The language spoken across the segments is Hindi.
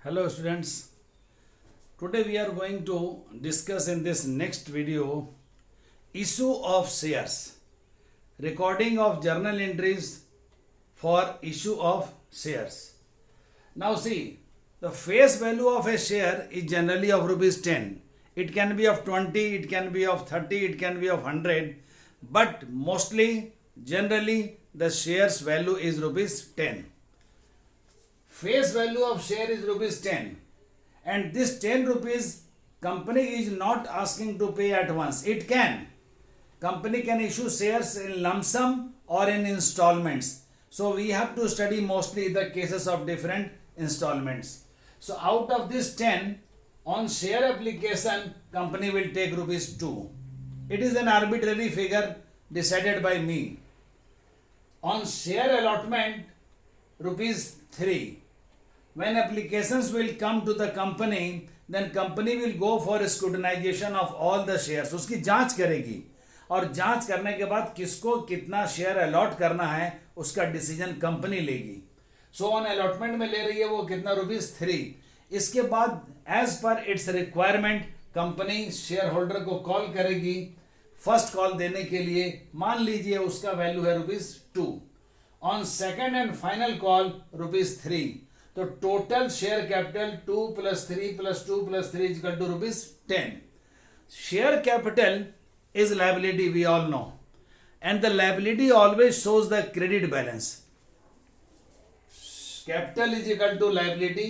Hello students, today we are going to discuss in this next video issue of shares, recording of journal entries for issue of shares. Now see, the face value of a share is generally of rupees 10. It can be of 20, it can be of 30, it can be of 100, but mostly generally the shares value is rupees 10. Face value of share is rupees 10, and this 10 rupees company is not asking to pay at once. It can. Company can issue shares in lump sum or in installments. So we have to study mostly the cases of different installments. So out of this 10, on share application, company will take rupees 2. It is an arbitrary figure decided by me. On share allotment, rupees 3. When applications will come to the company, then company will go for scrutinization of all the shares. उसकी जांच करेगी और जांच करने के बाद किसको कितना शेयर अलॉट करना है उसका डिसीजन कंपनी लेगी. सो ऑन अलॉटमेंट में ले रही है वो कितना रुपीज 3. इसके बाद एज पर its requirement company shareholder को कॉल करेगी फर्स्ट कॉल देने के लिए. मान लीजिए उसका वैल्यू है rupees 2. On second and final call rupees 3. तो total share capital 2 plus 3 plus 2 plus 3 is equal to rupees 10. Share capital is liability, we all know, and the liability always shows the credit balance. Capital is equal to liability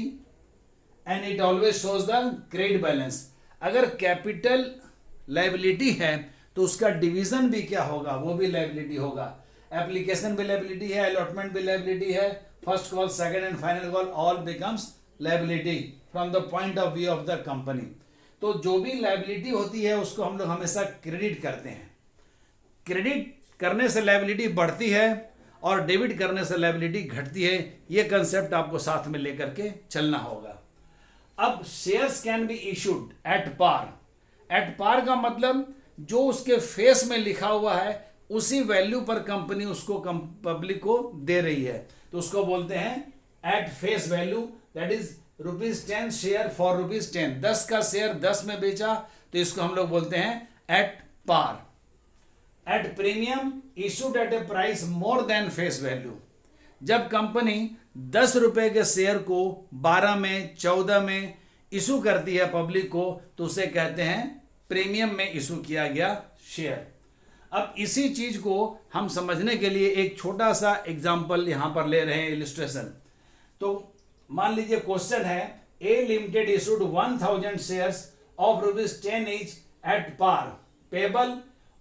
and it always shows the credit balance. अगर कैपिटल लाइबिलिटी है तो उसका डिवीजन भी क्या होगा, वो भी लाइबिलिटी होगा. एप्लीकेशन भी लाइबिलिटी है, अलॉटमेंट भी लाइबिलिटी है, first call second and final call all becomes liability from the point of view of the company. तो जो भी लाइबिलिटी होती है उसको हम लोग हमेशा क्रेडिट करते हैं. क्रेडिट करने से लाइबिलिटी बढ़ती है और डेबिट करने से लाइबिलिटी घटती है. ये कंसेप्ट आपको साथ में लेकर के चलना होगा. अब shares can be issued at par. At par का मतलब जो उसके फेस में लिखा हुआ है उसी वैल्यू पर कंपनी उसको पब्लिक को दे रही है, तो उसको बोलते हैं at face value. That is rupees 10 share for rupees 10. 10 का शेयर 10 में बेचा तो इसको हम लोग बोलते हैं at par. At premium issued at a price more than face value. जब कंपनी 10 रुपए के शेयर को 12 में 14 में इशू करती है पब्लिक को तो उसे कहते हैं प्रीमियम में इशू किया गया शेयर. अब इसी चीज को हम समझने के लिए एक छोटा सा एग्जांपल यहां पर ले रहे हैं, इलिस्ट्रेशन. तो मान लीजिए क्वेश्चन है A limited issued 1000 shares of rupees 10 each at par payable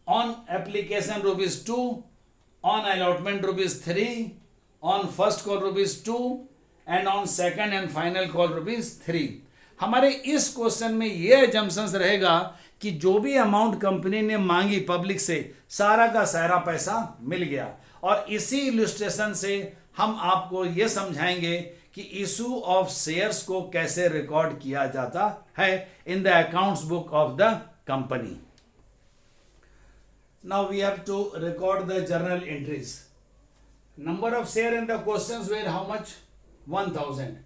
on application rupees 2, on allotment rupees 3, on first call rupees 2 and on second and final call rupees 3. हमारे इस क्वेश्चन में यह एजम्पशंस रहेगा कि जो भी अमाउंट कंपनी ने मांगी पब्लिक से सारा का सारा पैसा मिल गया. और इसी इलस्ट्रेशन से हम आपको यह समझाएंगे कि इशू ऑफ शेयर्स को कैसे रिकॉर्ड किया जाता है in the accounts book of the company. Now we have to record the journal entries. Number of share in the questions were how much 1000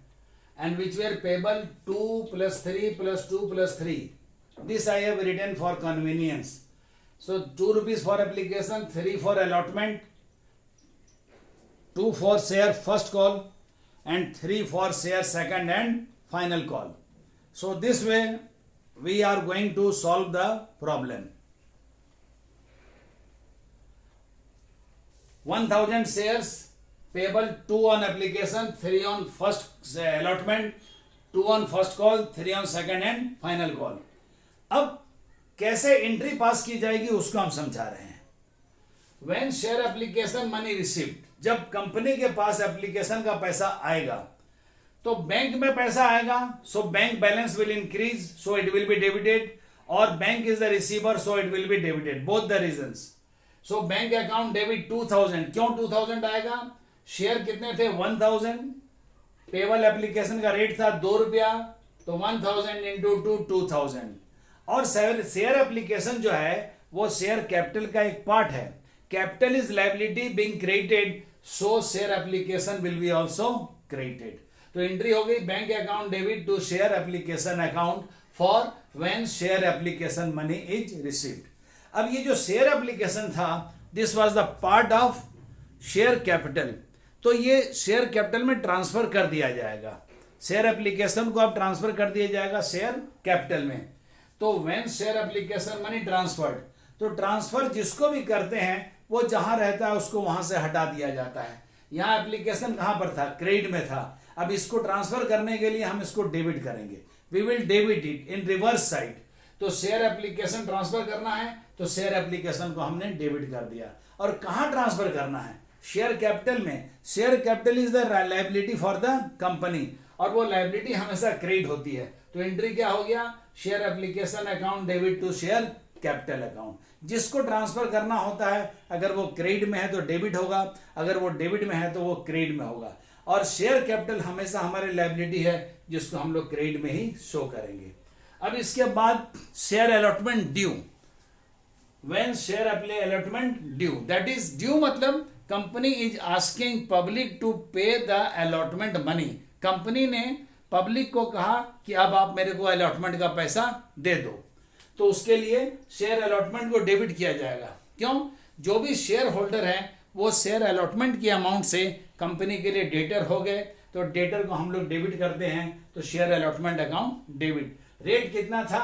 and which were payable 2 plus 3 plus 2 plus 3. This I have written for convenience. So 2 rupees for application, 3 for allotment, 2 for share first call and 3 for share second and final call. So this way we are going to solve the problem. 1000 shares payable, 2 on application, 3 on first allotment, 2 on first call, 3 on second and final call. अब कैसे एंट्री पास की जाएगी उसको हम समझा रहे हैं. When share application money received, जब कंपनी के पास एप्लीकेशन का पैसा आएगा तो बैंक में पैसा आएगा, so bank balance will increase, so it will be debited, और bank is the receiver, so it will be debited. Both the reasons. So bank account debit 2000. क्यों 2000 आएगा? शेयर कितने थे? 1000. पेबल एप्लीकेशन का रेट था 2 रुपया, तो 1000 इंटू 2 2000. और शेयर एप्लीकेशन जो है वो शेयर कैपिटल का एक पार्ट है. Capital is liability being credited, so share application will be also credited. तो एंट्री हो गई bank account debit to share application account for when share application money is received. अब ये जो शेयर एप्लीकेशन था, this was the part of share capital, तो ये शेयर कैपिटल में ट्रांसफर कर दिया जाएगा। शेयर एप्लीकेशन को अब ट्रांसफर कर दिया जाएगा शेयर कैपिटल में। तो when share application money transferred, तो ट्रांसफर जिसको भी करते हैं वो जहां रहता है उसको वहां से हटा दिया जाता है। यहाँ एप्लीकेशन कहां पर था, क्रेडिट में था। अब इसको ट्रांसफर करने के लिए हम इसको डेबिट करेंगे, we will debit it in reverse side. तो शेयर एप्लीकेशन ट्रांसफर करना है तो शेयर एप्लीकेशन को हमने डेबिट कर दिया। और कहां ट्रांसफर करना है, शेयर कैपिटल में। Share capital is the liability for the company, और वो लायबिलिटी हमेशा क्रेडिट होती है। तो एंट्री क्या हो गया, share application account debit to share capital account. जिसको ट्रांसफर करना होता है, अगर वो क्रेडिट में है तो डेबिट होगा, अगर वो डेबिट में है तो वो क्रेडिट में होगा। और शेयर कैपिटल हमेशा हमारी लायबिलिटी है जिसको हम लोग क्रेडिट में ही शो करेंगे। अब इसके बाद share allotment due, when share allotment due, that is due मतलब company is asking public to pay the allotment money. Company ने पब्लिक को कहा कि अब आप मेरे को अलॉटमेंट का पैसा दे दो, तो उसके लिए शेयर अलॉटमेंट को डेबिट किया जाएगा। क्यों, जो भी शेयर होल्डर हैं वो शेयर अलॉटमेंट की अमाउंट से कंपनी के लिए डेटर हो गए, तो डेटर को हम लोग डेबिट करते हैं। तो share allotment account debit. Rate कितना था,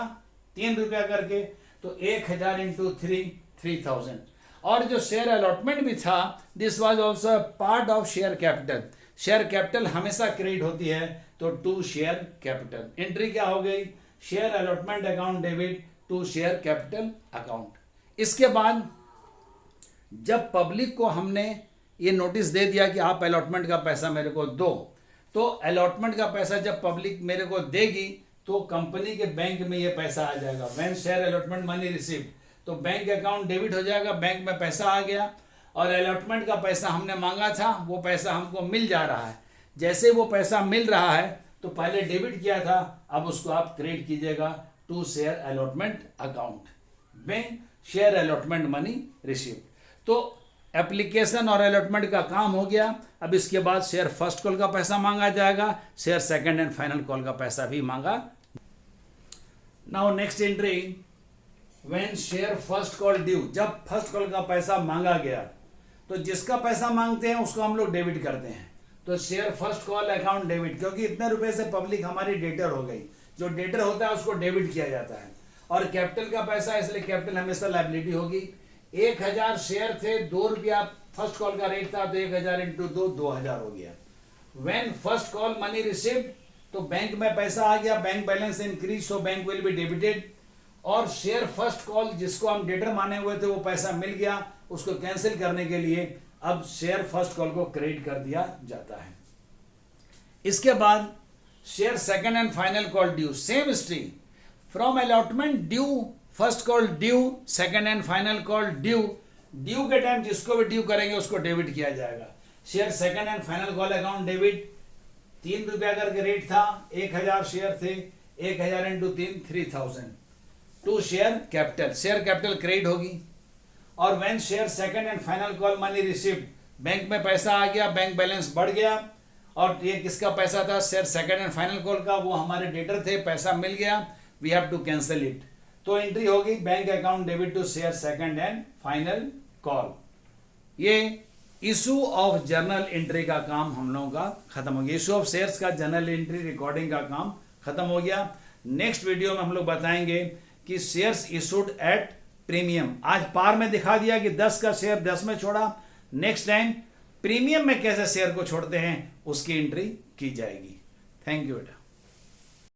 3 रुपया करके, तो 1000 इंटू 3000। और जो शेयर अलॉटमेंट भी था, this was also part of share capital. Share capital हमेशा क्रेडिट होती है, तो टू शेयर कैपिटल। एंट्री क्या हो गई, share allotment account debit to share capital account. इसके बाद जब पब्लिक को हमने ये नोटिस दे दिया कि आप अलॉटमेंट का पैसा मेरे को दो, तो अलॉटमेंट का पैसा जब पब्लिक मेरे को देगी तो कंपनी के बैंक में ये पैसा आ जाएगा। When share allotment money received, तो बैंक अकाउंट डेबिट हो जाएगा, बैंक में पैसा आ गया। और अलॉटमेंट का पैसा हमने मांगा था, वो पैसा हमको मिल जा रहा है। जैसे वो पैसा मिल रहा है तो पहले डेबिट किया था, अब उसको आप क्रेडिट कीजिएगा to share allotment account when share allotment money received. तो एप्लीकेशन और अलॉटमेंट का काम हो गया। अब इसके बाद शेयर फर्स्ट कॉल का पैसा मांगा जाएगा, share second and final call का पैसा भी मांगा। Now next entry, when share first call due, जब फर्स्ट कॉल का पैसा मांगा गया तो जिसका पैसा मांगते हैं उसको हम लोग डेबिट करते हैं। तो share first call account debit, क्योंकि इतने रुपए से पब्लिक हमारी डेटर हो गई, जो डेटर होता है उसको डेबिट किया जाता है। और कैपिटल का पैसा, इसलिए कैपिटल हमेशा लायबिलिटी होगी। 1000 शेयर थे, 2 रुपया फर्स्ट कॉल का रेट था, तो 1000 इंटू 2 2000 हो गया। When first call money received, तो बैंक में पैसा आ गया, bank balance increase, so bank will be debited. और शेयर फर्स्ट कॉल जिसको हम डेटर माने हुए थे वो पैसा मिल गया, उसको कैंसिल करने के लिए अब शेयर फर्स्ट कॉल को क्रेडिट कर दिया जाता है। इसके बाद share second and final call due, same history from allotment due, first call due, second and final call due. Due के टाइम जिसको भी ड्यू करेंगे उसको डेबिट किया जाएगा। Share second and final call account debit, 3 रुपया करके रेट था, 1000 शेयर थे, 1000 into 3 3000 to share capital. Share capital credit होगी। और when share second and final call money received, bank में पैसा आ गया, बैंक बैलेंस बढ़ गया। और ये किसका पैसा था, share second and final call का, वो हमारे डेटर थे, पैसा मिल गया, we have to cancel it. तो एंट्री होगी bank account debit to share second and final call. ये इशू ऑफ जर्नल एंट्री का काम हम लोगों का खत्म हो गया। इशू ऑफ शेयर्स का जर्नल एंट्री रिकॉर्डिंग का काम खत्म हो गया। नेक्स्ट वीडियो में हम लोग बताएंगे कि शेयर्स इशूड एट प्रीमियम। आज पार में दिखा दिया कि 10 का शेयर 10 में छोड़ा, नेक्स्ट टाइम प्रीमियम में कैसे शेयर को छोड़ते हैं उसकी एंट्री की जाएगी। थैंक यू बेटा।